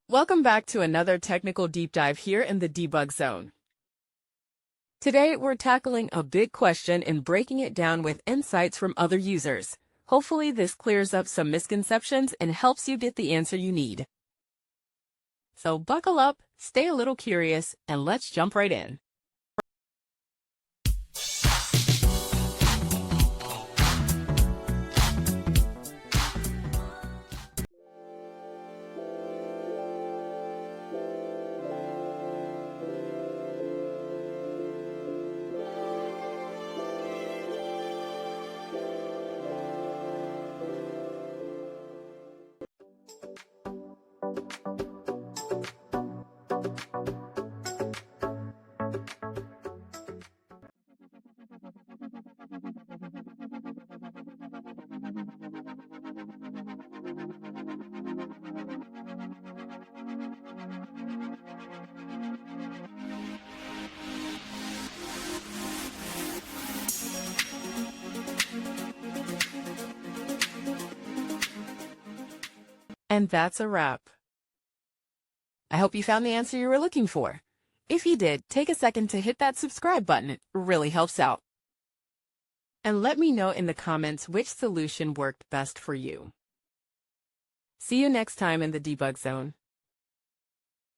Welcome back to another technical deep dive here in the debug zone. Today, we're tackling a big question and breaking it down with insights from other users. Hopefully, this clears up some misconceptions and helps you get the answer you need. So buckle up, stay a little curious, and let's jump right in. And that's a wrap. I hope you found the answer you were looking for. If you did, take a second to hit that subscribe button. It really helps out. And let me know in the comments which solution worked best for you. See you next time in the debug zone.